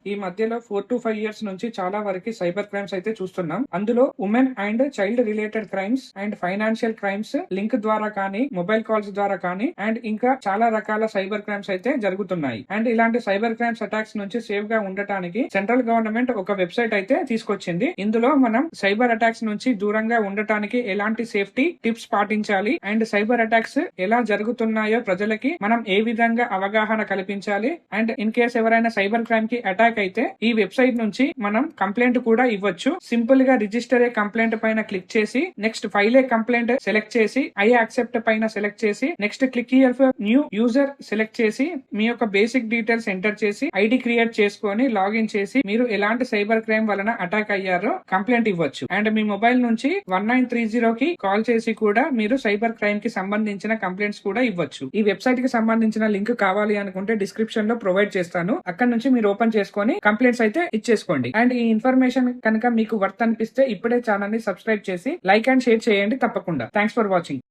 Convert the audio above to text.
ఈ మధ్యలో 4 to 5 years నుంచి చాలా వరకు సైబర్ క్రైమ్స్ అయితే చూస్తున్నాం. అందులో women and child related crimes and financial crimes link ద్వారా కానీ, మొబైల్ కాల్స్ ద్వారా కానీ అండ్ ఇంకా చాలా రకాల సైబర్ క్రైమ్స్ అయితే జరుగుతున్నాయి. అండ్ ఇలాంటి సైబర్ క్రైమ్స్ అటాక్స్ నుంచి సేఫ్ గా ఉండటానికి సెంట్రల్ గవర్నమెంట్ ఒక వెబ్సైట్ అయితే తీసుకొచ్చింది. ఇందులో మనం సైబర్ అటాక్స్ నుంచి దూరంగా ఉండటానికి ఎలాంటి సేఫ్టీ టిప్స్ పాటించాలి అండ్ సైబర్ అటాక్స్ ఎలా జరుగుతున్నాయో ప్రజలకి మనం ఏ విధంగా అవగాహన కల్పించాలి అండ్ ఇన్ కేస్ ఎవరైనా సైబర్ క్రైమ్ కి అటాక్ అయితే ఈ వెబ్సైట్ నుంచి మనం కంప్లైంట్ కూడా ఇవ్వచ్చు. సింపుల్ గా రిజిస్టర్ ఏ కంప్లైంట్ పైన క్లిక్ చేసి నెక్స్ట్ ఫైల్ ఏ కంప్లైంట్ సెలెక్ట్ చేసి ఐ యాక్సెప్ట్ పైన సెలెక్ట్ చేసి next click here for new user select చేసి మీ యొక్క బేసిక్ డీటెయిల్స్ ఎంటర్ చేసి ఐడి క్రియేట్ చేసుకొని లాగిన్ చేసి మీరు ఎలాంటి సైబర్ క్రైమ్ వలన అటాక్ అయ్యారో కంప్లైంట్ ఇవ్వచ్చు. అండ్ మీ మొబైల్ నుంచి 1930 కి కాల్ చేసి కూడా మీరు సైబర్ క్రైమ్ కి సంబంధించిన కంప్లైంట్స్ కూడా ఇవ్వచ్చు. ఈ వెబ్సైట్ కి సంబంధించిన లింక్ కావాలి అనుకుంటే డిస్క్రిప్షన్ లో ప్రొవైడ్ చేస్తాను. అక్కడ నుంచి మీరు ఓపెన్ చేసుకొని కంప్లైంట్స్ అయితే ఇచ్చేసుకోండి. అండ్ ఈ ఇన్ఫర్మేషన్ కనుక మీకు వర్త్ అనిపిస్తే ఇప్పుడే ఛానల్ ని సబ్స్క్రైబ్ చేసి లైక్ అండ్ షేర్ చేయండి తప్పకుండా. Thanks for watching.